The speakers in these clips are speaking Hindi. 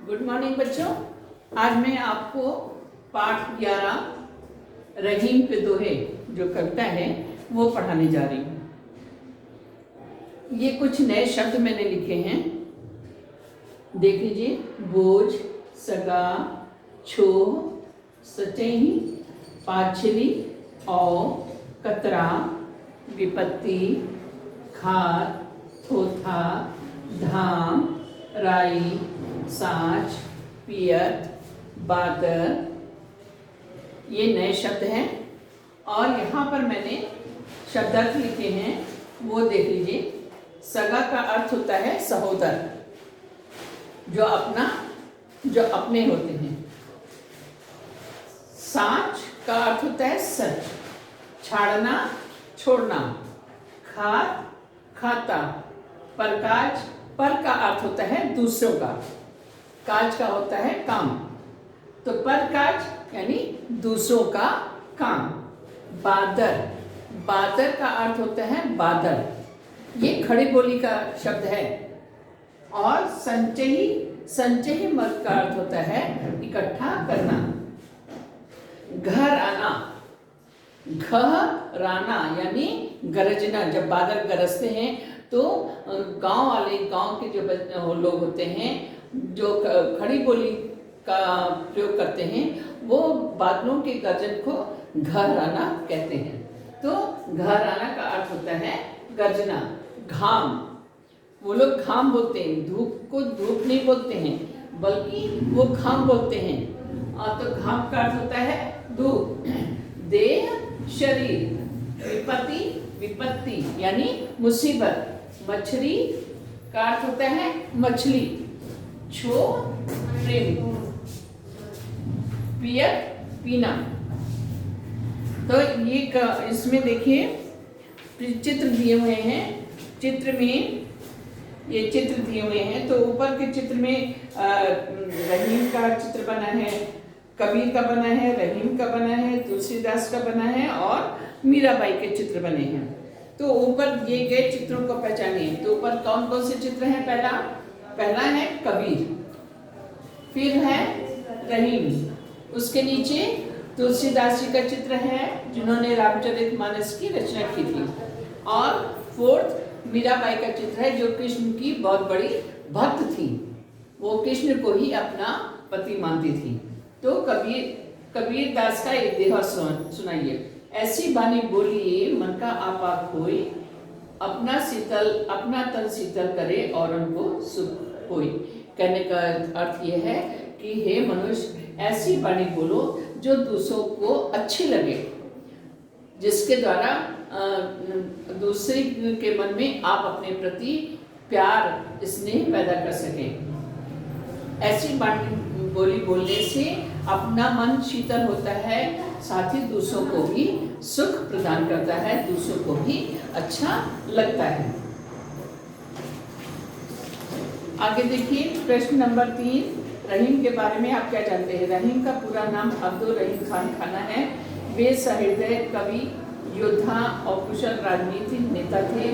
गुड मॉर्निंग बच्चों। आज मैं आपको पाठ 11 रहीम पे दोहे जो कविता है वो पढ़ाने जा रही हूँ। ये कुछ नए शब्द मैंने लिखे हैं, देख लीजिए। बोझ, सगा, छोह, सचही, पाछली, औ, कतरा, विपत्ति, खाद, थोथा, धाम, राई, साँच, पियत, बादर, ये नए शब्द हैं। और यहाँ पर मैंने शब्दार्थ लिखे हैं, वो देख लीजिए। सगा का अर्थ होता है सहोदर, जो अपने होते हैं। साँच का अर्थ होता है सच, छाड़ना, छोड़ना। खाद, खाता। परकाज, पर का अर्थ होता है दूसरों का, काज का होता है काम, तो परकाज यानी दूसरों का काम। बादर, बादर का अर्थ होता है बादल, ये खड़ी बोली का शब्द है। और संचयी, संचयी मत का अर्थ होता है इकट्ठा करना। घर आना, घ राना यानी गरजना। जब बादल गरजते हैं तो गांव के जो लोग होते हैं, जो खड़ी बोली का प्रयोग करते हैं, वो बादलों के गर्जन को घराना कहते हैं। तो घराना का अर्थ होता है गर्जना। घाम, वो लोग घाम बोलते हैं, धूप को धूप नहीं बोलते हैं, बल्कि वो घाम बोलते हैं। तो घाम का अर्थ होता है धूप। देह, शरीर। विपत्ति, विपत्ति यानी मुसीबत। मछली का अर्थ होता है मछली। छो, प्रेम। पियत, पीना। तो ये इसमें देखिए चित्र दिए हुए हैं। चित्र में ये चित्र दिए हुए हैं, तो ऊपर के चित्र में रहीम का चित्र बना है, कबीर का बना है, रहीम का बना है, तुलसीदास का बना है और मीराबाई के चित्र बने हैं। तो ऊपर दिए गए चित्रों को पहचानिए। तो ऊपर कौन कौन से चित्र हैं? पहला है कबीर, फिर है रहीम, उसके नीचे तुलसीदास जी का चित्र है जिन्होंने रामचरितमानस की रचना की थी, और फोर्थ मीराबाई का चित्र है जो कृष्ण की बहुत बड़ी भक्त थी, वो कृष्ण को ही अपना पति मानती थी। तो कबीर दास का एक दोहा सुनाइए। ऐसी बानी बोलिए मन का आपा खोई, अपना तन शीतल करे और उनको सुख होई। कहने का अर्थ यह है कि हे मनुष्य, ऐसी बानी बोलो जो दूसरों को अच्छी लगे, जिसके द्वारा दूसरे के मन में आप अपने प्रति प्यार, स्नेह पैदा कर सकें। ऐसी बानी बोली बोलने से अपना मन शीतल होता है, साथ ही दूसरों को भी सुख प्रदान करता है, दूसरों को भी अच्छा लगता है। आगे देखिए प्रश्न नंबर 3, रहीम के बारे में आप क्या जानते हैं? रहीम का पूरा नाम अब्दुल रहीम खान खाना है। वे सहृदय कवि, योद्धा और कुशल राजनीतिक नेता थे।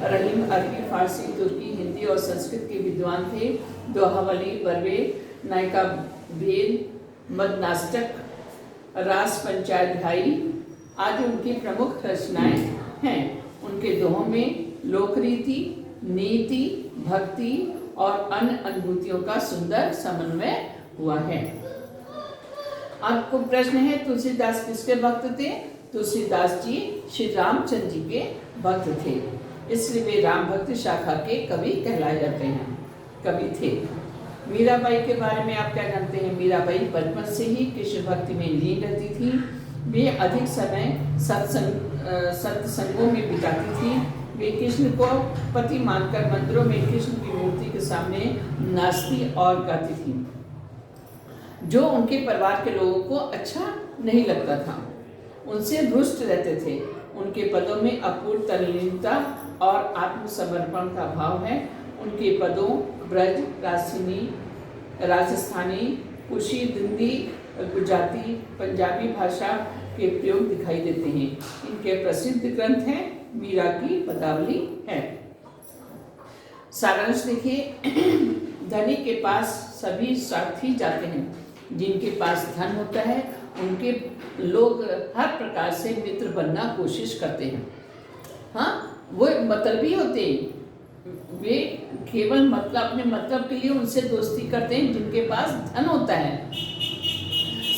रहीम अरबी, फारसी, तुर्की, हिंदी और संस्कृत के विद्वान थे। दोहावली, बरवे, नायिका भेद, मदनाष्टक, रास पंचाध्यायी आदि उनकी प्रमुख रचनाएं हैं। उनके दोहों में लोकरीति, नीति, भक्ति और अन्य अनुभूतियों का सुंदर समन्वय हुआ है। आपको प्रश्न है, तुलसीदास किसके भक्त थे? तुलसीदास जी श्री रामचंद्र जी के भक्त थे, इसलिए वे राम भक्त शाखा के कवि कहलाए जाते हैं, कवि थे। मीराबाई के बारे में आप क्या जानते हैं? मीराबाई बचपन से ही कृष्ण भक्ति में लीन रहती थी। वे अधिक समय सत्संगों में बिताती थी। वे कृष्ण को पति मानकर मंदिरों में कृष्ण की मूर्ति के सामने नाचती और गाती थी, जो उनके परिवार के लोगों को अच्छा नहीं लगता था, उनसे रुष्ट रहते थे। उनके पदों में अपूर्व तल्लीनता और आत्मसमर्पण का भाव है। उनके पदों ब्रज, रासिनी, राजस्थानी, कुशी, दिंदी, गुजराती, पंजाबी भाषा के प्रयोग दिखाई देते हैं। इनके प्रसिद्ध ग्रंथ हैं मीरा की पदावली है। सारांश देखिए, धनी के पास सभी स्वार्थी जाते हैं। जिनके पास धन होता है उनके लोग हर प्रकार से मित्र बनना कोशिश करते हैं। हाँ, वो मतलबी होते हैं, वे केवल मतलब अपने मतलब के लिए उनसे दोस्ती करते हैं जिनके पास धन होता है।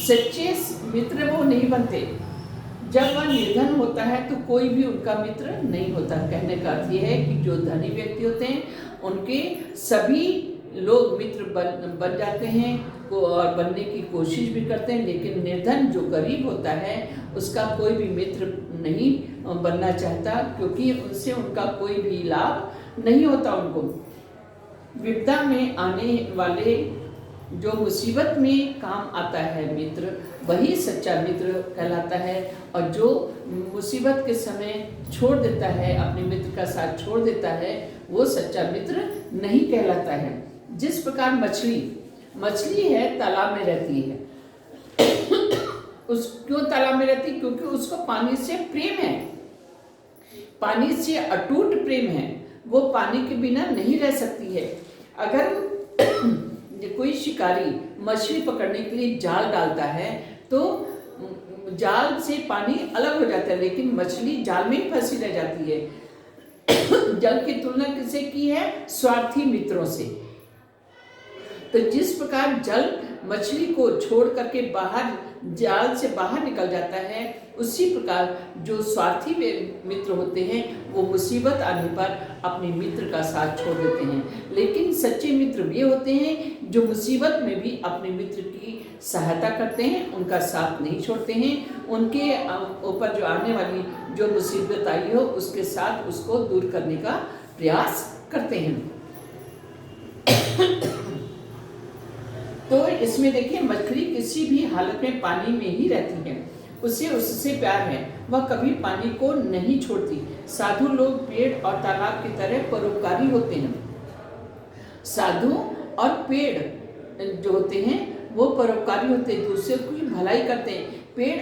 सच्चे मित्र वो नहीं बनते। जब वह निर्धन होता है तो कोई भी उनका मित्र नहीं होता। कहने का अर्थ यह है कि जो धनी व्यक्ति होते हैं उनके सभी लोग मित्र बन जाते हैं और बनने की कोशिश भी करते हैं, लेकिन निर्धन जो गरीब होता है उसका कोई भी मित्र नहीं बनना चाहता, क्योंकि उनसे उनका कोई भी लाभ नहीं होता उनको। विपदा में आने वाले जो मुसीबत में काम आता है मित्र, वही सच्चा मित्र कहलाता है। और जो मुसीबत के समय छोड़ देता है, अपने मित्र का साथ छोड़ देता है, वो सच्चा मित्र नहीं कहलाता है। जिस प्रकार मछली है तालाब में रहती है, क्यों तालाब में रहती? क्योंकि उसको पानी से प्रेम है, पानी से अटूट प्रेम है, वो पानी के बिना नहीं रह सकती है। अगर कोई शिकारी मछली पकड़ने के लिए जाल डालता है तो जाल से पानी अलग हो जाता है, लेकिन मछली जाल में ही फंसी रह जाती है। जल की तुलना किससे की है? स्वार्थी मित्रों से। तो जिस प्रकार जल मछली को छोड़ करके बाहर जाल से बाहर निकल जाता है, उसी प्रकार जो स्वार्थी मित्र होते हैं वो मुसीबत आने पर अपने मित्र का साथ छोड़ देते हैं। लेकिन सच्चे मित्र वे होते हैं जो मुसीबत में भी अपने मित्र की सहायता करते हैं, उनका साथ नहीं छोड़ते हैं। उनके ऊपर जो आने वाली जो मुसीबत आई हो उसके साथ उसको दूर करने का प्रयास करते हैं। तो इसमें देखिए, मछली किसी भी हालत में पानी में ही रहती है, उसे उससे प्यार है, वह कभी पानी को नहीं छोड़ती। साधु लोग पेड़ और तालाब की तरह परोपकारी होते हैं। साधु और पेड़ जो होते हैं वो परोपकारी होते हैं, दूसरे की भलाई करते हैं। पेड़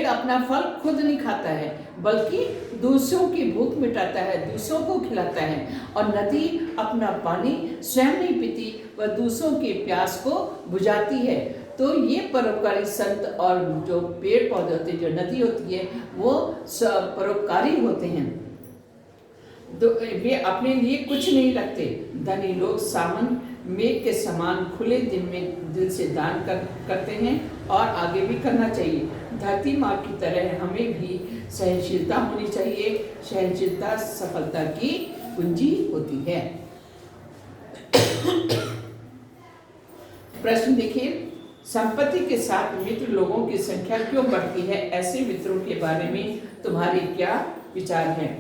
अपना फल खुद नहीं खाता है, बल्कि दूसरों की भूख मिटाता है, दूसरों को खिलाता है। और नदी अपना पानी स्वयं नहीं पीती, वह दूसरों के प्यास को बुझाती है। तो ये परोपकारी संत और जो पेड़ पौधे होते हैं, जो नदी होती है, वो परोपकारी होते हैं। तो वे अपने लिए कुछ नहीं रखते। धनी लोग सावन मेघ के समान खुले दिल से दान करते हैं, और आगे भी करना चाहिए। धरती माँ की तरह हमें भी सहनशीलता होनी चाहिए। सहनशीलता सफलता की कुंजी होती है। प्रश्न देखिए, संपत्ति के साथ मित्र लोगों की संख्या क्यों बढ़ती है? ऐसे मित्रों के बारे में तुम्हारे क्या विचार हैं?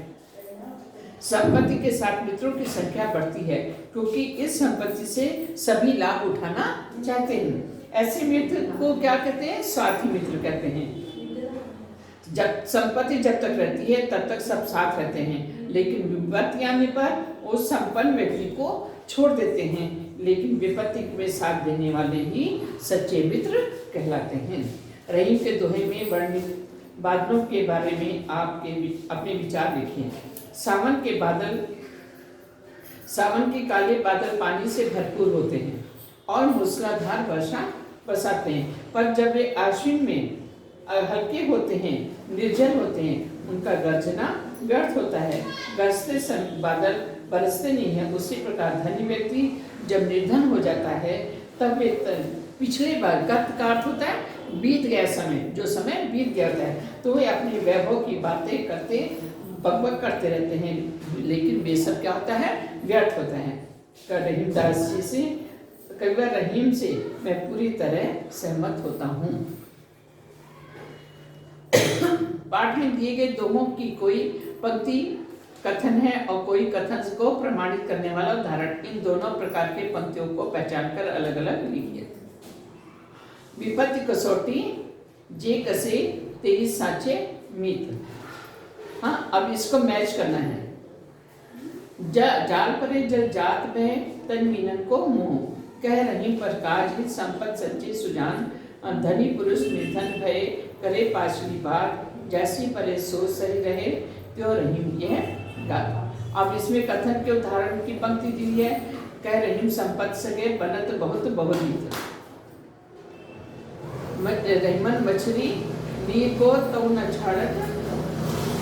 संपत्ति के साथ मित्रों की संख्या बढ़ती है क्योंकि इस संपत्ति से सभी लाभ उठाना चाहते हैं। ऐसे मित्र को क्या कहते हैं? स्वार्थी मित्र कहते हैं। जब संपत्ति जब तक रहती है तब तक सब साथ रहते हैं, लेकिन विपत्ति आने पर उस संपन्न व्यक्ति को छोड़ देते हैं। लेकिन विपत्ति में साथ देने वाले ही सच्चे मित्र कहलाते हैं। रहीम के दोहे में वर्णित बादलों के बारे में अपने विचार लिखिए। सावन के काले बादल पानी से भरपूर होते हैं और मूसलाधार वर्षा बरसाते हैं, पर जब वे आश्विन में हल्के होते हैं, निर्जल होते हैं, उनका गर्जना व्यर्थ होता है। गरजते समय बादल बरसते नहीं है। उसी प्रकार धनी व्यक्ति जब निर्धन हो जाता है तब वे पिछले बार गत का अर्थ होता है बीत गया समय, जो समय बीत गया होता है, तो वे अपने वैभव की बातें करते बकबक करते रहते हैं, लेकिन वे सब क्या होता है? व्यर्थ होता है। रहीमदास जी से, कविवर रहीम से मैं पूरी तरह सहमत होता हूँ। पाठ में दिए गए दोहों की कोई पंक्ति कथन है और कोई कथन को प्रमाणित करने वाला उदाहरण। इन दोनों प्रकार के पंक्तियों को पहचान कर अलग अलग लिखिए। विपत्ति कसौटी जे कसे तेरी साचे मीत। हाँ, अब इसको मैच करना है। जाल परे जल जात बह तन मीनन को मुँह, कह रही प्रकाश हित संपत सच्चे सुजान। धनी पुरुष निर्धन भय करे पाछली बात, जैसी परे सोच सही रहे त्यों रहीम यह गाता। अब इसमें कथन के उदाहरण की पंक्ति दी है। कह रहीम संपत सगे बनत बहुत बहुरीत। रहीमन मछली नीर को तो न छाड़त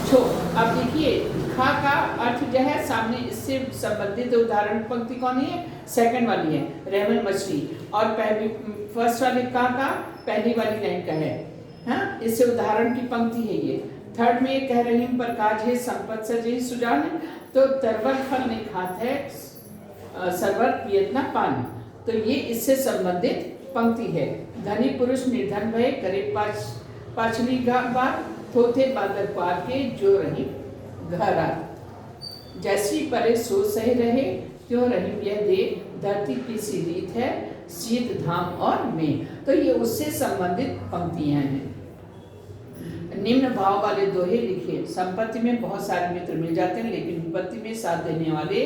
छो। अब देखिए खा का अर्थ जो है सामने इससे संबंधित उदाहरण पंक्ति कौन है, सेकंड वाली है रहमन मछली, और पहली फर्स्ट वाली का पहली वाली लाइन का है। हाँ, इससे उदाहरण की पंक्ति है ये। थर्ड में कह रहीम पर काज है संपत सजे सुजान, तो तरवर फल नहीं खात है सरवर पियत न पानी, तो ये इससे संबंधित पंक्ति है। धनी पुरुष निर्धन भय करे पाछली बात, थोथे बादल पार के जो रही घरा। जैसी परे सो सही रहे क्यों रहीम यह दे, धरती की सी रीत है शीत धाम और में, तो ये उससे संबंधित पंक्तियां हैं। निम्न भाव वाले दोहे लिखे। संपत्ति में बहुत सारे मित्र मिल जाते हैं, लेकिन विपत्ति में साथ देने वाले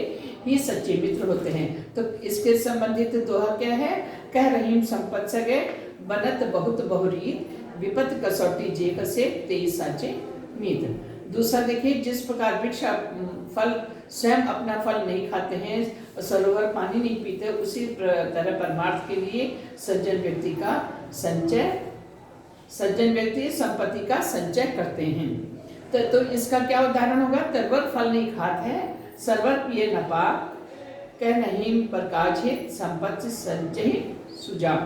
ही सच्चे मित्र होते हैं। तो इसके संबंधित दोहा क्या है, कह रहीम संपत सगे बनत बहुत बहुरीत, विपत कसौटी जे कसे तेई साचे मीत। दूसरा देखिए, जिस प्रकार वृक्ष फल स्वयं अपना फल नहीं खाते हैं, सरोवर पानी नहीं पीते, उसी तरह परमार्थ के लिए सज्जन व्यक्ति संपत्ति का संचय करते हैं। तो इसका क्या उदाहरण होगा, तरवर फल नहीं खाते हैं सरवर पिए न पाप, कह नहीं प्रकाश है संपत्ति संचय सुझाव।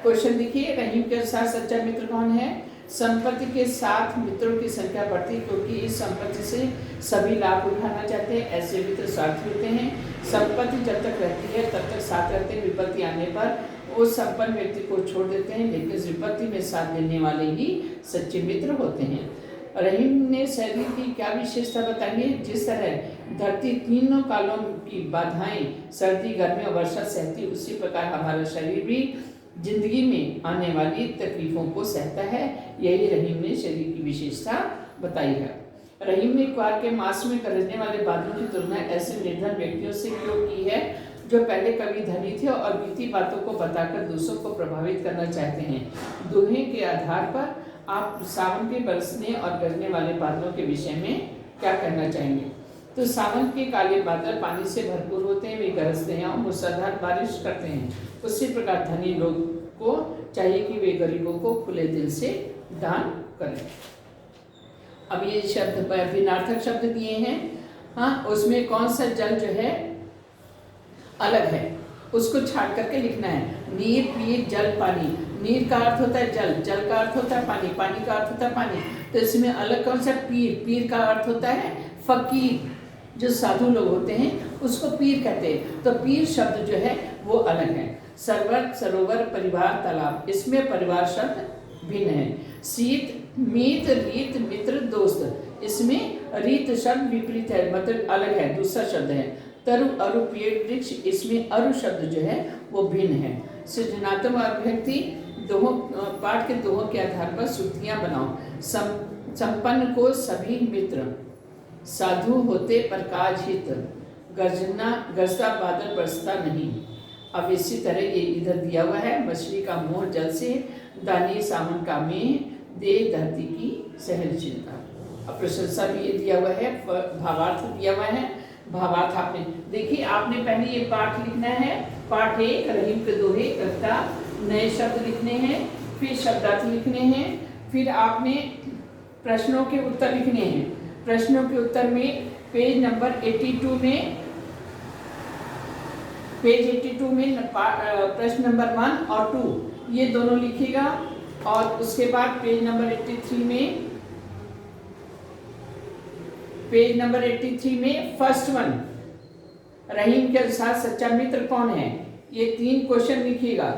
क्वेश्चन देखिए, रहीम के अनुसार सच्चा मित्र कौन है। संपत्ति के साथ मित्रों की संख्या बढ़ती, क्योंकि इस संपत्ति से सभी लाभ उठाना चाहते हैं, ऐसे मित्र स्वार्थी होते हैं। संपत्ति जब तक रहती है तब तक साथ रहते हैं, विपत्ति आने पर वो संपन्न व्यक्ति को छोड़ देते हैं, लेकिन विपत्ति में साथ देने वाले ही सच्चे मित्र होते हैं। रहीम ने शरीर की क्या विशेषता बताई है। जिस तरह धरती तीनों कालों की बाधाएं सर्दी गर्मी और वर्षा सहती, उसी प्रकार हमारा शरीर भी जिंदगी में आने वाली तकलीफों को सहता है। यही रहीम ने शरीर की विशेषता बताई है। रहीम ने क्वार के मास में गरजने वाले बादलों की तुलना ऐसे निर्धन व्यक्तियों से क्यों की है, जो पहले कभी धनी थे और बीती बातों को बताकर दूसरों को प्रभावित करना चाहते हैं। दोहे के आधार पर आप सावन के बरसने और गरजने वाले बादलों के विषय में क्या कहना चाहेंगे। तो सावन के काले बादल पानी से भरपूर होते हैं, वे गरजते हैं और मूसलाधार बारिश करते हैं। उसी प्रकार धनी लोग को चाहिए कि वे गरीबों को खुले दिल से दान करें। अब ये शब्द भिन्नार्थक शब्द दिए हैं। हाँ, उसमें कौन सा जल जो है अलग है उसको छाट करके लिखना है। नीर पीर जल पानी, नीर का अर्थ होता है जल, जल का अर्थ होता है पानी, पानी का अर्थ होता है पानी। तो इसमें अलग कौन सा, पीर, पीर का अर्थ होता है फकीर, जो साधु लोग होते हैं उसको पीर कहते हैं। तो पीर शब्द जो है वो अलग है। सरवर सरोवर परिवार तालाब, इसमें परिवार शब्द भिन्न है। शीत मीत रीत मित्र दोस्त, इसमें रीत शब्द विपरीत है, मतलब अलग है, दूसरा शब्द है। तरु अरु पेड़ वृक्ष, इसमें अरु शब्द जो है वो भिन्न है। सृजनात्मक अभिव्यक्ति दोहों पाठ के दोहों के आधार पर श्रुतियां बनाओ। संपन्न को सभी मित्र, साधु होते प्रकाश हित, गरजता बादल बरसता नहीं। अब इसी तरह ये इधर दिया हुआ है, मछली का मोह जल से, दानी सावन का में, दे धरती की सहनशीलता। अब प्रशंसा भी ये दिया हुआ है, भावार्थ दिया हुआ है। भावार्थ आपने देखिए, आपने पहले ये पाठ लिखना है, पाठ एक रहीम के दोहे कविता, नए शब्द लिखने हैं, फिर शब्दार्थ लिखने हैं, फिर आपने प्रश्नों के उत्तर लिखने हैं। प्रश्नों के उत्तर में पेज नंबर 82 में, पेज 82 में प्रश्न नंबर 1 और 2 ये दोनों लिखिएगा। और उसके बाद पेज नंबर 83 में, पेज नंबर 83 में फर्स्ट वन, रहीम के अनुसार सच्चा मित्र कौन है, ये 3 क्वेश्चन लिखिएगा।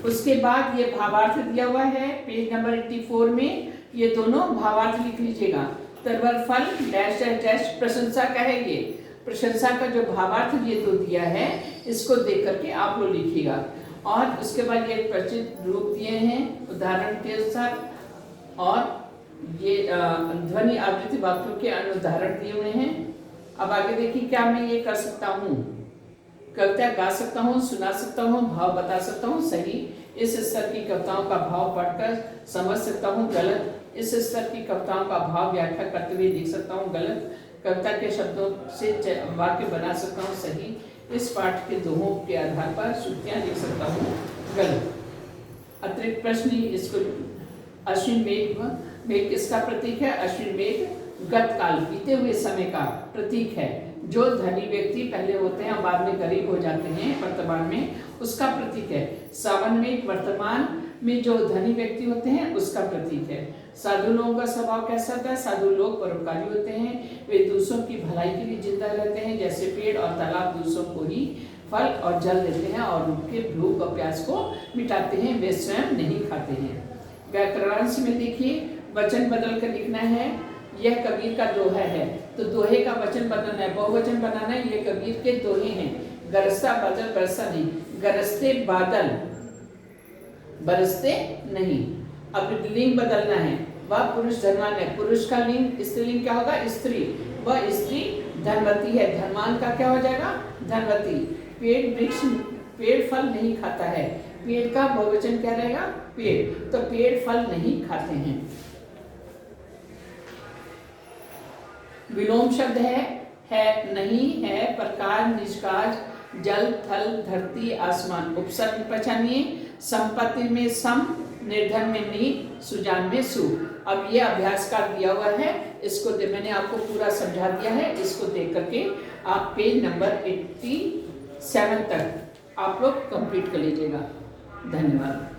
उसके बाद ये भावार्थ दिया हुआ है पेज नंबर 84 में, ये दोनों भावार्थ लिख लीजिएगा। तरवर फल डैश डैश डैश प्रशंसा का है, ये प्रशंसा का जो भावार्थ ये तो दिया है, इसको देख करके आप लोग लिखिएगा। और उसके बाद ये प्रचित रूप दिए हैं उदाहरण के अनुसार, और ये ध्वनि आवृत्ति वाक्यों के अनुदाहरण दिए हुए हैं। अब आगे देखिए, क्या मैं ये कर सकता हूँ, कविता गा सकता हूँ, सुना सकता हूँ, भाव बता सकता हूँ, सही। इस स्तर की कविताओं का भाव पढ़कर समझ सकता हूँ, गलत। इस स्तर की कविताओं का भाव व्याख्या करते हुए लिख सकता हूँ, गलत। कविता के शब्दों से वाक्य बना सकता हूँ सही। इस पाठ के दोहों के आधार पर श्रुतियाँ लिख सकता हूँ गलत। अतिरिक्त प्रश्न इसको अश्विन मेघ किसका प्रतीक है? अश्विन मेघ गतकाल बीते हुए समय का प्रतीक है। जो धनी व्यक्ति पहले होते हैं और बाद में गरीब हो जाते हैं वर्तमान में, उसका प्रतीक है। सावन मेघ वर्तमान में जो धनी व्यक्ति होते हैं उसका प्रतीक है। साधु लोगों का स्वभाव कैसा होता है? साधु लोग परोपकारी होते हैं, वे दूसरों की भलाई के लिए जिंदा रहते हैं। जैसे पेड़ और तालाब दूसरों को ही फल और जल देते हैं और उनके भूख और प्यास को मिटाते हैं, वे स्वयं नहीं खाते हैं। व्याकरणांश में देखिए, वचन बदल कर लिखना है। यह कबीर का दोहा है, तो दोहे का वचन बदलना है, बहुवचन बनाना है। ये कबीर के दोहे हैं। गरजता बादल बरसा नहीं, गरजते बादल बरसते नहीं। अब लिंग बदलना है, वह पुरुष धनवान है, पुरुष का लिंग स्त्रीलिंग क्या होगा? स्त्री। वह स्त्री धनवती है, धनवान का क्या हो जाएगा? धनवती। पेड़ फल नहीं खाता है, पेड़ का बहुवचन क्या रहेगा? पेड़। तो पेड़ फल नहीं खाते हैं। विलोम शब्द है नहीं, है प्रकार, निष्काज, जल, थल, धरती, आसमान। उपसर्ग पहचानिए। संपत्ति में सम, निर्धन में नी, सुजान में सु। अब ये अभ्यास का दिया हुआ है, इसको मैंने आपको पूरा समझा दिया है। इसको देख करके आप पेज नंबर 87 तक आप लोग कंप्लीट कर लीजिएगा। धन्यवाद।